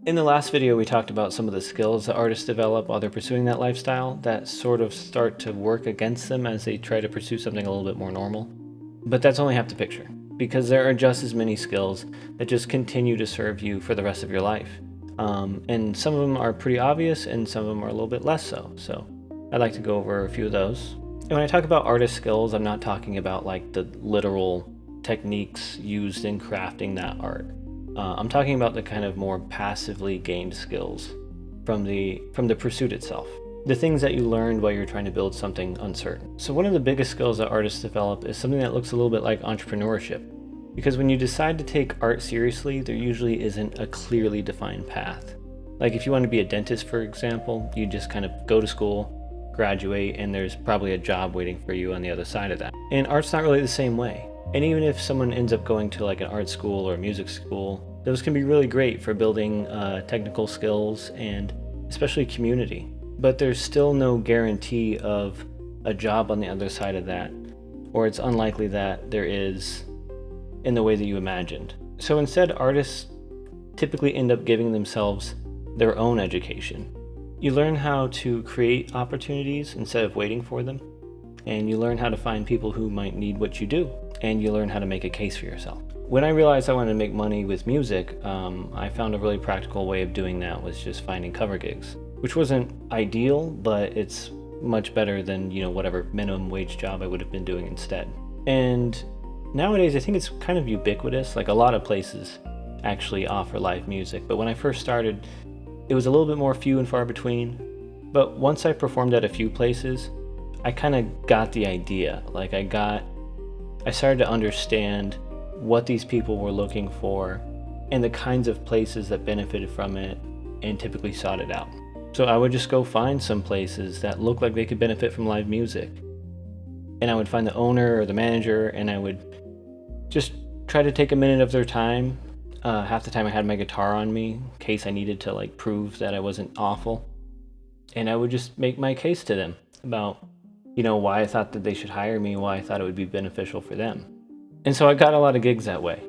In the last video, we talked about some of the skills that artists develop while they're pursuing that lifestyle that sort of start to work against them as they try to pursue something a little bit more normal. But that's only half the picture, because there are just as many skills that just continue to serve you for the rest of your life. And some of them are pretty obvious, and some of them are a little bit less so. So I'd like to go over a few of those. And when I talk about artist skills, I'm not talking about like the literal techniques used in crafting that art. I'm talking about the kind of more passively gained skills from the pursuit itself. The things that you learned while you're trying to build something uncertain. So one of the biggest skills that artists develop is something that looks a little bit like entrepreneurship. Because when you decide to take art seriously, there usually isn't a clearly defined path. Like if you want to be a dentist, for example, you just kind of go to school, graduate, and there's probably a job waiting for you on the other side of that. And art's not really the same way. And even if someone ends up going to like an art school or a music school, those can be really great for building technical skills and especially community. But there's still no guarantee of a job on the other side of that, or it's unlikely that there is in the way that you imagined. So instead, artists typically end up giving themselves their own education. You learn how to create opportunities instead of waiting for them, and you learn how to find people who might need what you do, and you learn how to make a case for yourself. When I realized I wanted to make money with music, I found a really practical way of doing that was just finding cover gigs, which wasn't ideal, but it's much better than, whatever minimum wage job I would have been doing instead. And nowadays, I think it's kind of ubiquitous. Like a lot of places actually offer live music, but when I first started, it was a little bit more few and far between. But once I performed at a few places, I kind of got the idea. Like I started to understand what these people were looking for and the kinds of places that benefited from it and typically sought it out. So I would just go find some places that looked like they could benefit from live music. And I would find the owner or the manager, and I would just try to take a minute of their time. Half the time I had my guitar on me in case I needed to like prove that I wasn't awful. And I would just make my case to them about, why I thought that they should hire me, why I thought it would be beneficial for them. And so I got a lot of gigs that way.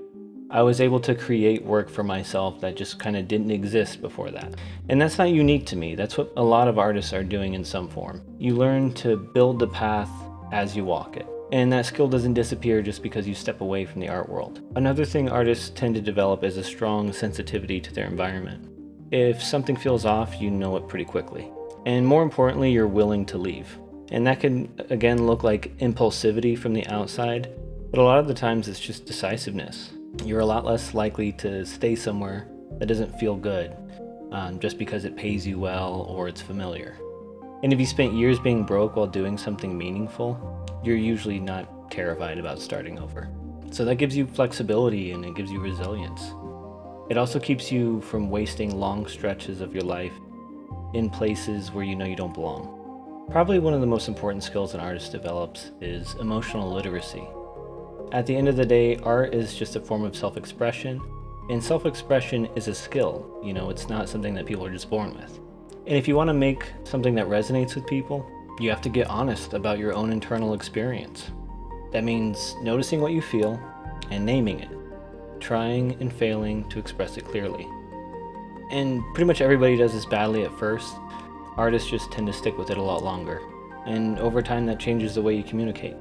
I was able to create work for myself that just kind of didn't exist before that. And that's not unique to me. That's what a lot of artists are doing in some form. You learn to build the path as you walk it. And that skill doesn't disappear just because you step away from the art world. Another thing artists tend to develop is a strong sensitivity to their environment. If something feels off, you know it pretty quickly. And more importantly, you're willing to leave. And that can, again, look like impulsivity from the outside, but a lot of the times it's just decisiveness. You're a lot less likely to stay somewhere that doesn't feel good just because it pays you well or it's familiar. And if you spent years being broke while doing something meaningful, you're usually not terrified about starting over. So that gives you flexibility and it gives you resilience. It also keeps you from wasting long stretches of your life in places where you know you don't belong. Probably one of the most important skills an artist develops is emotional literacy. At the end of the day, art is just a form of self-expression, and self-expression is a skill. It's not something that people are just born with. And if you want to make something that resonates with people, you have to get honest about your own internal experience. That means noticing what you feel and naming it, trying and failing to express it clearly. And pretty much everybody does this badly at first. Artists just tend to stick with it a lot longer. And over time, that changes the way you communicate.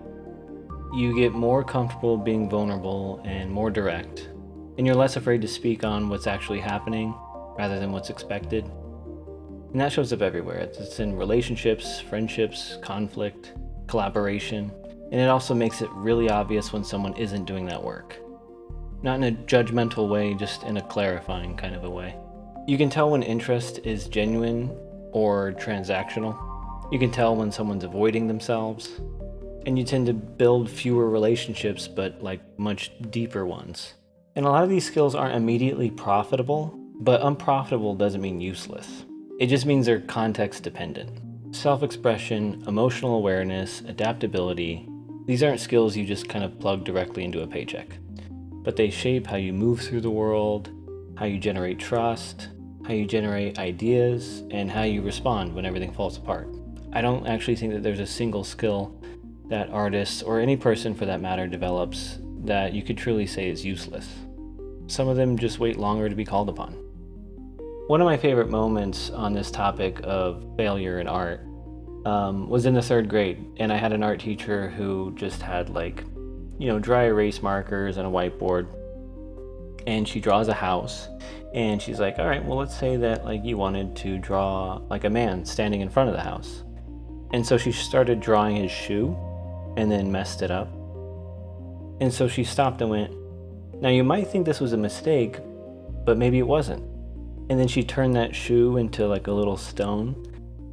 You get more comfortable being vulnerable and more direct, and you're less afraid to speak on what's actually happening rather than what's expected. And that shows up everywhere. It's in relationships, friendships, conflict, collaboration, and it also makes it really obvious when someone isn't doing that work. Not in a judgmental way, just in a clarifying kind of a way. You can tell when interest is genuine or transactional. You can tell when someone's avoiding themselves, and you tend to build fewer relationships, but like much deeper ones. And a lot of these skills aren't immediately profitable, but unprofitable doesn't mean useless. It just means they're context dependent. Self-expression, emotional awareness, adaptability, these aren't skills you just kind of plug directly into a paycheck, but they shape how you move through the world, how you generate trust, how you generate ideas, and how you respond when everything falls apart. I don't actually think that there's a single skill that artists, or any person for that matter, develops that you could truly say is useless. Some of them just wait longer to be called upon. One of my favorite moments on this topic of failure in art was in the third grade, and I had an art teacher who just had dry erase markers and a whiteboard, and she draws a house, and she's like, all right, well, let's say that like you wanted to draw like a man standing in front of the house. And so she started drawing his shoe and then messed it up. And so she stopped and went, now you might think this was a mistake, but maybe it wasn't. And then she turned that shoe into like a little stone,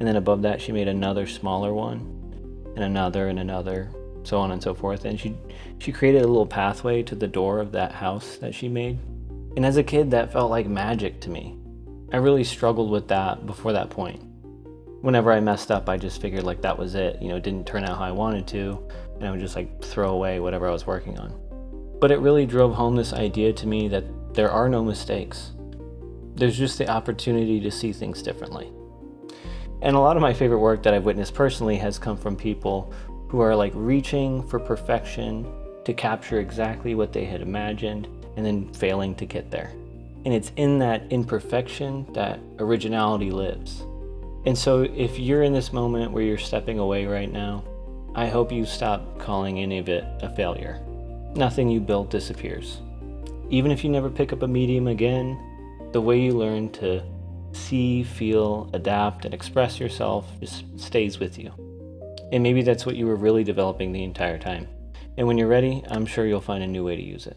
and then above that she made another smaller one, and another, so on and so forth. And she created a little pathway to the door of that house that she made. And as a kid, that felt like magic to me. I really struggled with that before that point. Whenever I messed up, I just figured like that was it. It didn't turn out how I wanted to, and I would just like throw away whatever I was working on. But it really drove home this idea to me that there are no mistakes. There's just the opportunity to see things differently. And a lot of my favorite work that I've witnessed personally has come from people who are like reaching for perfection to capture exactly what they had imagined and then failing to get there. And it's in that imperfection that originality lives. And so if you're in this moment where you're stepping away right now, I hope you stop calling any of it a failure. Nothing you build disappears. Even if you never pick up a medium again, the way you learn to see, feel, adapt, and express yourself just stays with you. And maybe that's what you were really developing the entire time. And when you're ready, I'm sure you'll find a new way to use it.